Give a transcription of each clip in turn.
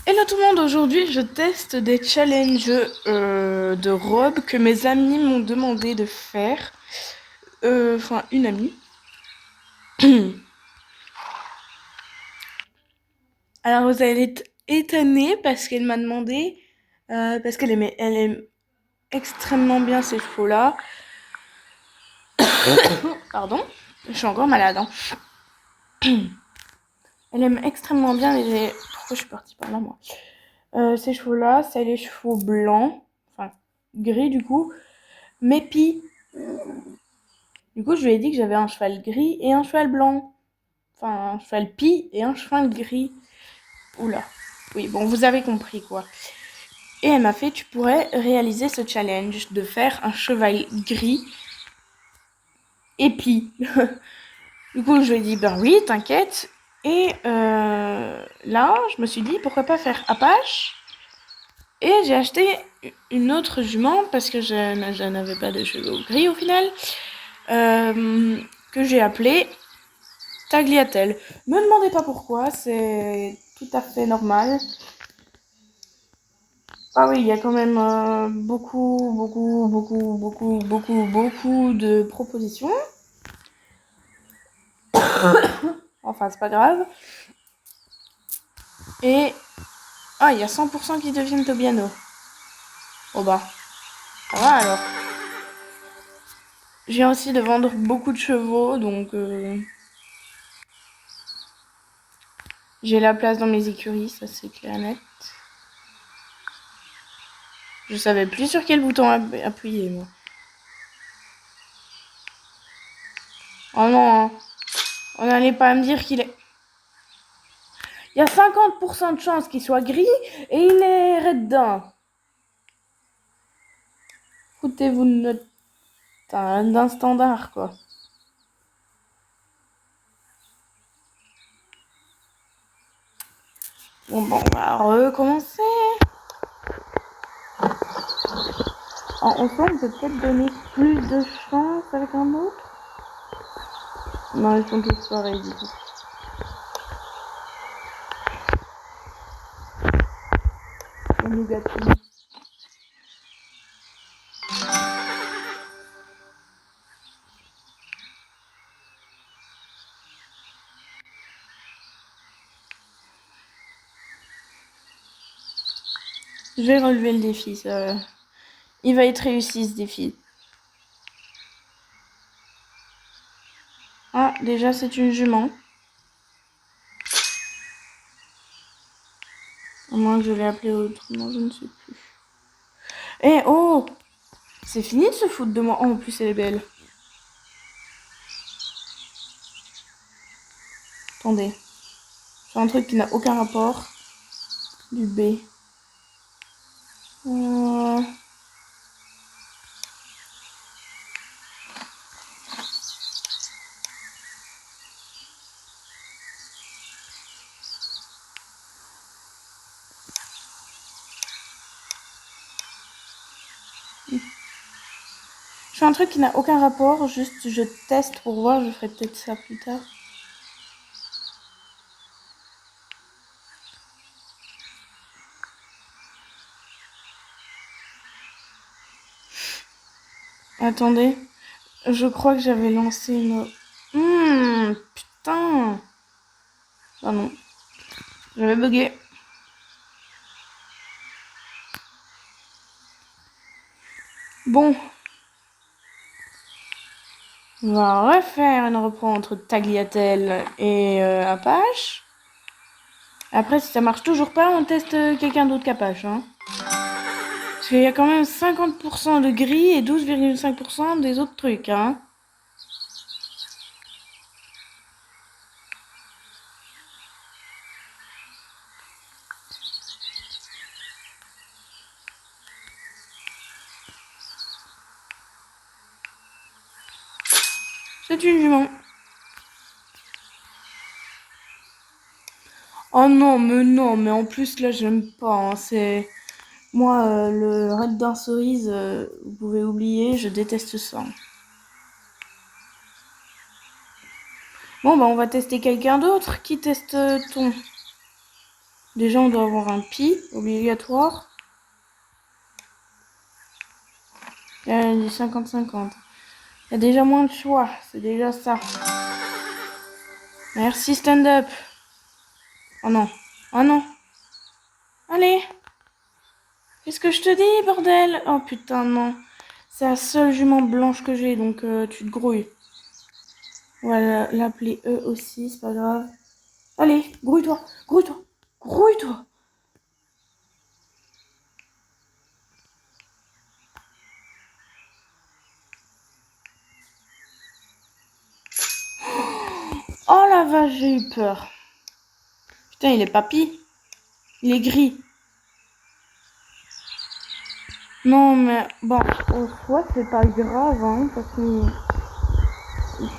Hello tout le monde, aujourd'hui je teste des challenges de robes que mes amis m'ont demandé de faire. Enfin, une amie. Alors vous allez être étonnés parce qu'elle m'a demandé, parce elle aime extrêmement bien ces chevaux-là. Pardon, je suis encore malade. Hein. Elle aime extrêmement bien les... Pourquoi je suis partie par là moi Ces chevaux-là, c'est les chevaux blancs, enfin gris du coup, mépi. Du coup, je lui ai dit que j'avais un cheval gris et un cheval blanc. Enfin, un cheval pie et un cheval gris. Oula. Oui, bon, vous avez compris quoi. Et elle m'a fait, tu pourrais réaliser ce challenge de faire un cheval gris et pie. Du coup, je lui ai dit, ben oui, t'inquiète. Et là, je me suis dit, pourquoi pas faire Apache. Et j'ai acheté une autre jument parce que je n'avais pas de chevaux gris au final. Que j'ai appelée Tagliatelle. Me demandez pas pourquoi, c'est tout à fait normal. Ah oui, il y a quand même beaucoup de propositions. Enfin, c'est pas grave. Et ah, il y a 100% qui deviennent Tobiano. Oh bah, ça va alors. Je viens aussi de vendre beaucoup de chevaux, donc j'ai la place dans mes écuries, ça c'est clair et net. Je savais plus sur quel bouton appuyer, moi. Oh non, on n'allait pas me dire qu'il est... Il y a 50% de chances qu'il soit gris et il est redin. Foutez-vous de notre... d'un standard, quoi. Bon, on va recommencer. Enfin, on peut peut-être donner plus de chance avec un autre. Non, ils sont tous pareils, du coup. Le nougatine. Je vais relever le défi, ça... Il va être réussi, ce défi. Ah, déjà, c'est une jument. À moins que je l'ai appelée autrement, je ne sais plus. Eh, oh! C'est fini de se foutre de moi. Oh, en plus, elle est belle. Attendez. C'est un truc qui n'a aucun rapport. Du B. Euh... Je fais un truc qui n'a aucun rapport, juste je teste pour voir, je ferai peut-être ça plus tard. Attendez, je crois que j'avais lancé une... Putain. Ah non, j'avais bugué. Bon. On va refaire une repro entre Tagliatelle et Apache. Après, si ça marche toujours pas, on teste quelqu'un d'autre qu'Apache. Hein. Parce qu'il y a quand même 50% de gris et 12,5% des autres trucs. Hein. C'est une jument. Oh non, mais en plus là j'aime pas. Hein, c'est moi le raid d'un cerise, vous pouvez oublier, je déteste ça. Bon bah on va tester quelqu'un d'autre. Qui teste-t-on? Déjà, on doit avoir un pi obligatoire. Il y a du 50-50. Il y a déjà moins de choix. C'est déjà ça. Merci, stand-up. Oh non. Oh non. Allez. Qu'est-ce que je te dis, bordel? Oh putain, non. C'est la seule jument blanche que j'ai, donc tu te grouilles. On va l'appeler E aussi, c'est pas grave. Allez, grouille-toi, grouille-toi, grouille-toi. Oh la vache, j'ai eu peur. Putain, il est papy. Il est gris. Non, mais bon, en soi, c'est pas grave, hein, parce qu'il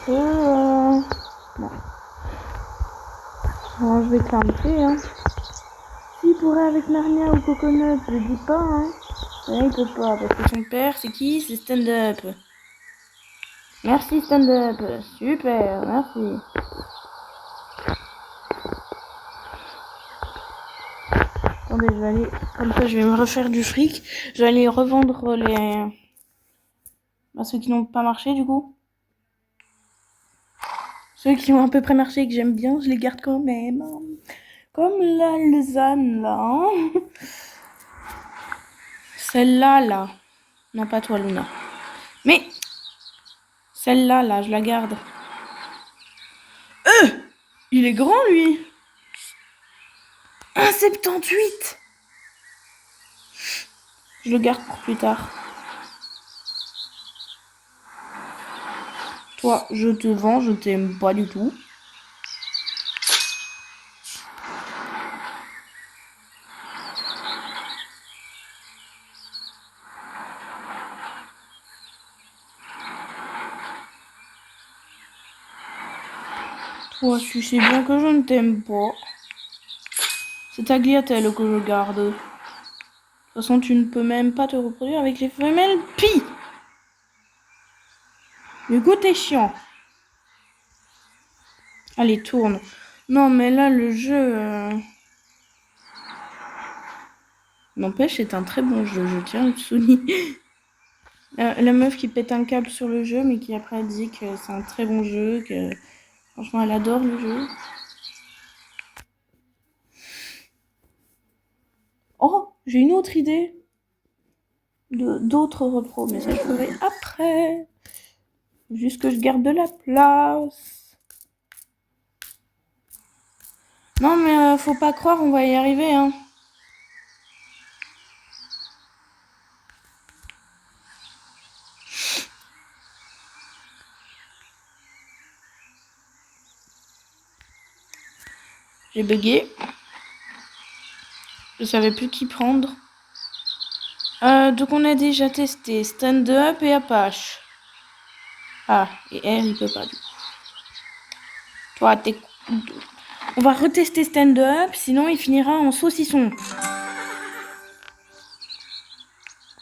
peut. Bon. Bon, je vais clamper, hein. S'il pourrait avec Narnia ou Coconut, je dis pas, hein. Mais il peut pas, parce que son père, c'est qui? C'est stand-up. Merci, stand-up. Super, merci. Attendez, je vais aller. Comme ça, je vais me refaire du fric. Je vais aller revendre les. Bah, ceux qui n'ont pas marché, du coup. Ceux qui ont à peu près marché et que j'aime bien, je les garde quand même. Comme la Lausanne, là. Hein. Celle-là, là. Non, pas toi, Luna. Mais celle-là, là, je la garde. Il est grand, lui. 1,78. Je le garde pour plus tard. Toi, je te vends, je t'aime pas du tout. Toi, tu sais bien que je ne t'aime pas. C'est Tagliatelle que je garde. De toute façon, tu ne peux même pas te reproduire avec les femelles. Pi! Le goût est chiant. Allez, tourne. Non, mais là, le jeu... N'empêche, c'est un très bon jeu, je tiens à le souligner. La meuf qui pète un câble sur le jeu, mais qui après dit que c'est un très bon jeu, que franchement, elle adore le jeu. Oh, j'ai une autre idée d'autres repros, mais ça je ferai après. Juste que je garde de la place. Non, mais faut pas croire, on va y arriver, hein. J'ai bugué. Je savais plus qui prendre. Donc on a déjà testé stand-up et Apache. Ah, et R il peut pas du coup. Toi, t'es... On va retester stand-up, sinon il finira en saucisson.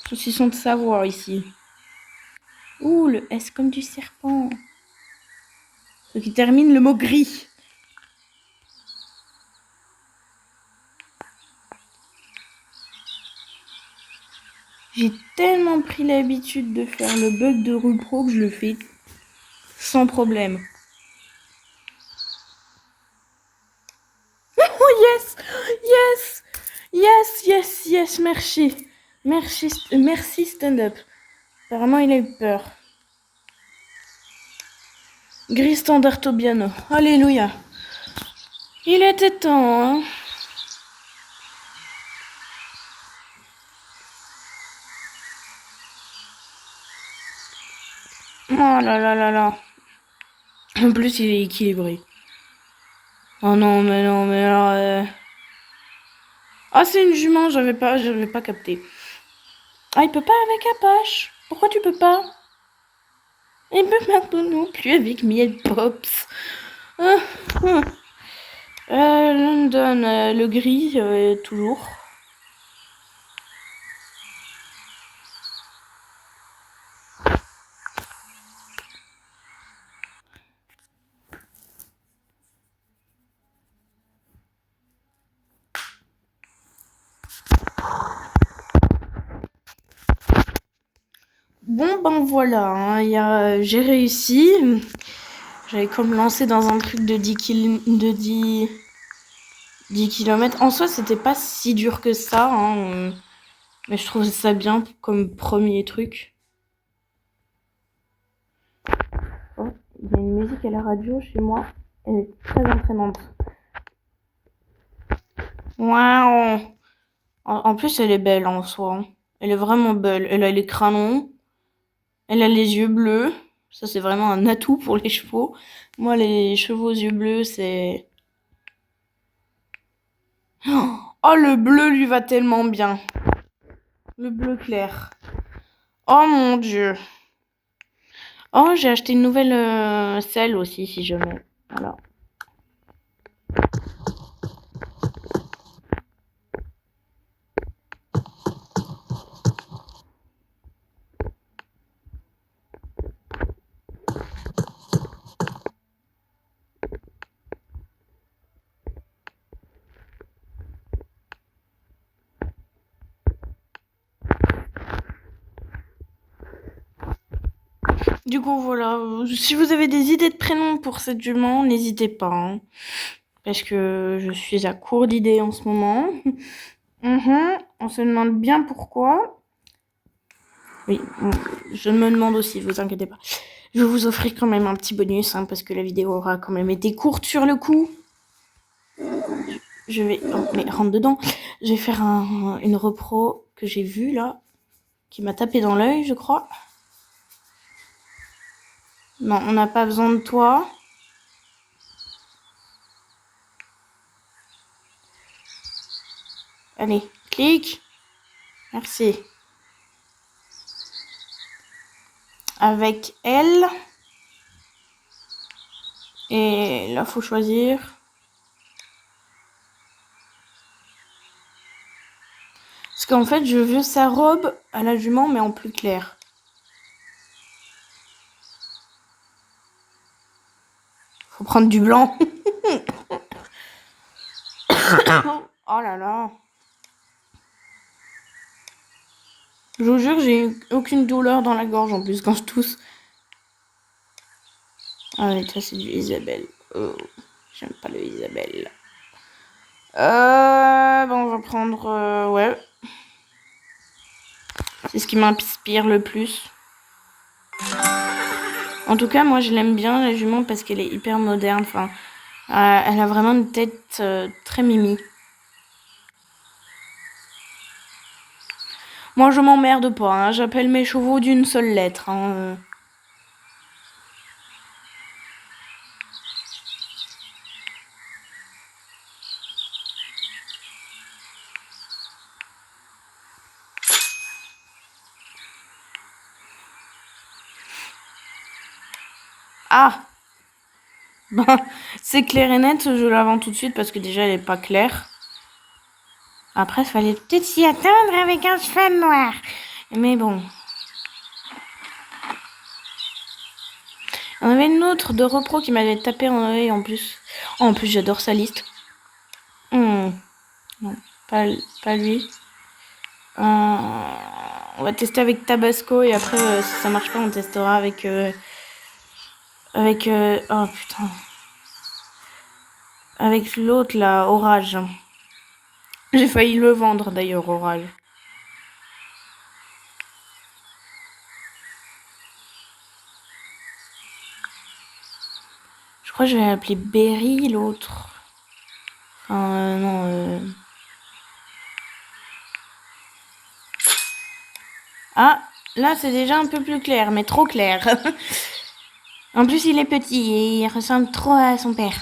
Saucisson de Savoie ici. Ouh, le S comme du serpent. Ce qui termine le mot gris. J'ai tellement pris l'habitude de faire le bug de Rupro que je le fais sans problème. Oh yes! Yes! Yes, yes, yes, merci. Merci stand-up. Apparemment, il a eu peur. Gris standard Tobiano. Alléluia. Il était temps, hein. Oh là là là là. En plus, il est équilibré. Oh non, mais non, mais alors... Ah, c'est une jument, j'avais pas capté. Ah, il peut pas avec Apache. Pourquoi tu peux pas? Il peut maintenant non plus avec Miel Pops. London, le gris, toujours. Bon, ben voilà, hein, j'ai réussi. J'avais comme lancé dans un truc de 10 km. En soi, c'était pas si dur que ça, hein, mais je trouvais ça bien comme premier truc. Oh, il y a une musique à la radio chez moi. Elle est très entraînante. Waouh! En plus, elle est belle en soi, hein. Elle est vraiment belle. Elle a les crânes, elle a les yeux bleus. Ça, c'est vraiment un atout pour les chevaux. Moi, les chevaux aux yeux bleus, c'est... Oh, le bleu lui va tellement bien. Le bleu clair. Oh mon Dieu. Oh, j'ai acheté une nouvelle selle aussi, si jamais. Voilà. Du coup, voilà. Si vous avez des idées de prénoms pour cette jument, n'hésitez pas, hein, parce que je suis à court d'idées en ce moment. On se demande bien pourquoi. Oui, je me demande aussi, vous inquiétez pas. Je vais vous offrir quand même un petit bonus, hein, parce que la vidéo aura quand même été courte sur le coup. Je vais... Oh, mais rentre dedans. Je vais faire une repro que j'ai vue, là, qui m'a tapé dans l'œil, je crois. Non, on n'a pas besoin de toi. Allez, clique. Merci. Avec elle. Et là, faut choisir. Parce qu'en fait, je veux sa robe à la jument, mais en plus clair. Faut prendre du blanc. Oh là là. Je vous jure, j'ai aucune douleur dans la gorge en plus quand je tousse. Ah ouais, ça c'est du Isabelle. Oh, j'aime pas le Isabelle. Bon, on va prendre... ouais. C'est ce qui m'inspire le plus. En tout cas, moi je l'aime bien la jument parce qu'elle est hyper moderne. Enfin, elle a vraiment une tête très mimi. Moi je m'emmerde pas, hein. J'appelle mes chevaux d'une seule lettre, hein. Ah. Ben, c'est clair et net, je la vends tout de suite parce que déjà elle est pas claire. Après, il fallait peut-être s'y attendre avec un cheval noir. Mais bon. On avait une autre de repro qui m'avait tapé en oeil en plus. Oh, en plus, j'adore sa liste. Non, pas lui. On va tester avec Tabasco et après, si ça marche pas, on testera avec... oh putain. Avec l'autre là, Orage. J'ai failli le vendre d'ailleurs, Orage. Je crois que je vais l'appeler Berry, l'autre. Enfin, non. Ah, là c'est déjà un peu plus clair, mais trop clair. En plus, il est petit et il ressemble trop à son père.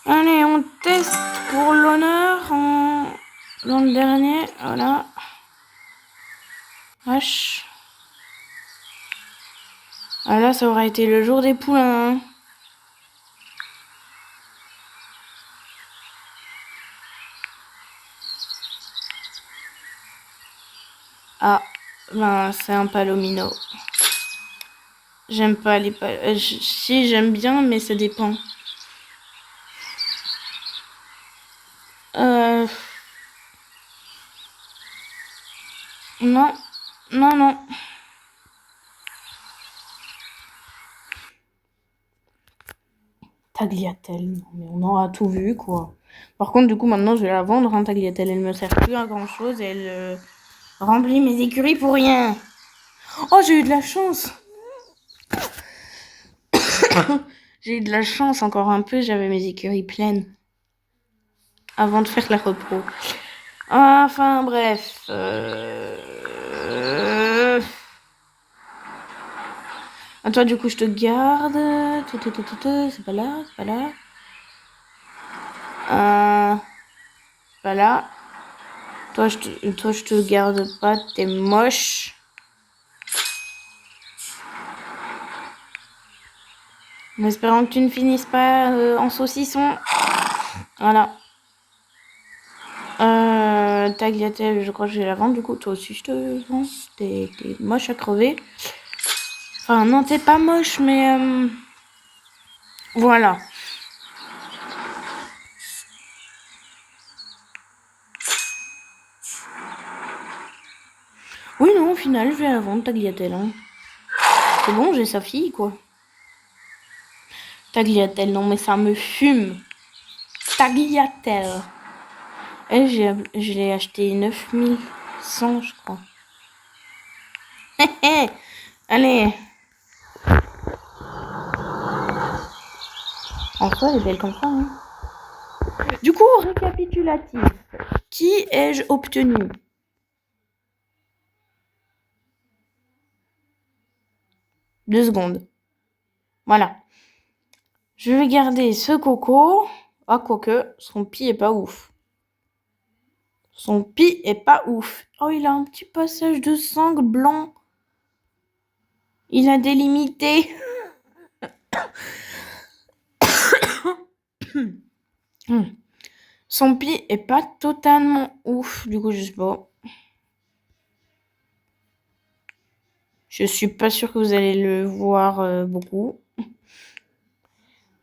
Allez, on teste pour l'honneur dans le dernier. Voilà. H. Ah là, ça aurait été le jour des poulains. Ah, ben c'est un palomino. J'aime pas les si, j'aime bien, mais ça dépend. Euh... Non, non, non. Tagliatelle, non, mais on aura tout vu, quoi. Par contre, du coup, maintenant, je vais la vendre, hein, Tagliatelle. Elle me sert plus à grand-chose. Elle remplit mes écuries pour rien. Oh, j'ai eu de la chance. J'ai eu de la chance encore un peu. J'avais mes écuries pleines avant de faire la repro. Enfin, bref. Ah, toi, du coup, je te garde. C'est pas là, c'est pas là. C'est pas là. Toi, je te garde pas, t'es moche. En espérant que tu ne finisses pas en saucisson. Voilà. Tagliatelle, je crois que je vais la vendre. Du coup, toi aussi, je te vends. T'es moche à crever. Enfin, non, t'es pas moche, mais... voilà. Oui, non, au final, je vais la vendre, Tagliatelle. Hein. C'est bon, j'ai sa fille, quoi. Tagliatelle, non, mais ça me fume. Tagliatelle. Et je l'ai acheté 9100, je crois. Allez. En soi, elle est belle comme ça. Hein. Du coup, récapitulatif. Qui ai-je obtenu? Deux secondes. Voilà. Je vais garder ce coco. Ah, quoique, son pied est pas ouf. Son pied est pas ouf. Oh, il a un petit passage de sang blanc. Il a délimité. Son pied est pas totalement ouf. Du coup, je sais pas. Je suis pas sûre que vous allez le voir beaucoup.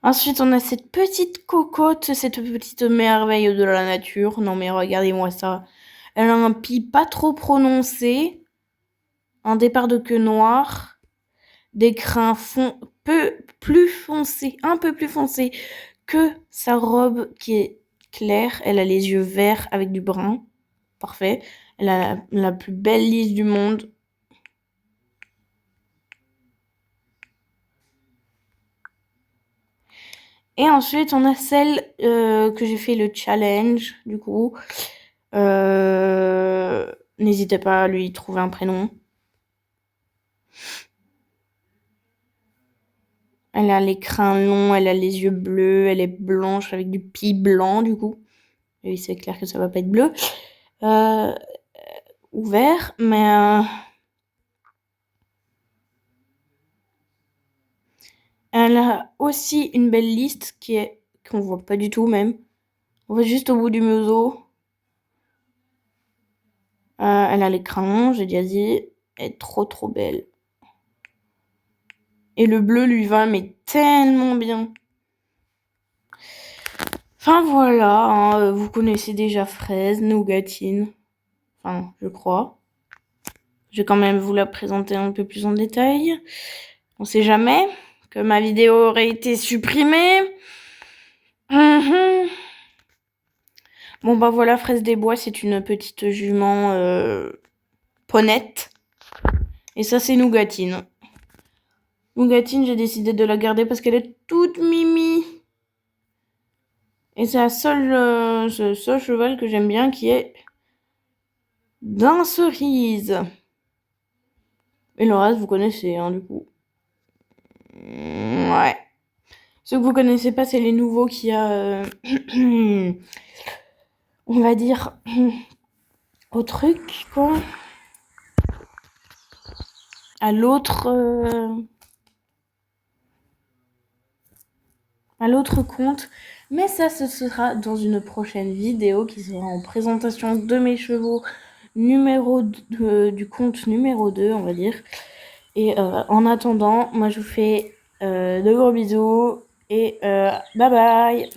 Ensuite, on a cette petite cocotte, cette petite merveille de la nature. Non, mais regardez-moi ça. Elle a un pied pas trop prononcé. Un départ de queue noire. Des crins un peu plus foncés que sa robe qui est claire. Elle a les yeux verts avec du brun. Parfait. Elle a la plus belle lisse du monde. Et ensuite, on a celle que j'ai fait le challenge, du coup. N'hésitez pas à lui trouver un prénom. Elle a les crins longs, elle a les yeux bleus, elle est blanche avec du pied blanc, du coup. Et c'est clair que ça va pas être bleu. Ou vert, mais... elle a aussi une belle liste qu'on voit pas du tout même. On voit juste au bout du museau. Elle a les crins, j'ai déjà dit. Elle est trop trop belle. Et le bleu lui va mais tellement bien. Enfin voilà, hein, vous connaissez déjà Fraise, Nougatine. Enfin, je crois. Je vais quand même vous la présenter un peu plus en détail. On sait jamais que ma vidéo aurait été supprimée. Bon bah voilà, Fraise des Bois, c'est une petite jument ponette. Et ça, c'est Nougatine. Nougatine, j'ai décidé de la garder parce qu'elle est toute mimi. Et c'est ce seul cheval que j'aime bien qui est d'un cerise. Et le reste, vous connaissez, hein, du coup. Ouais. Ce que vous connaissez pas, c'est les nouveaux qui a... on va dire... au truc, quoi. À l'autre compte. Mais ça, ce sera dans une prochaine vidéo qui sera en présentation de mes chevaux du compte numéro 2, on va dire. Et en attendant, moi je vous fais de gros bisous et bye bye.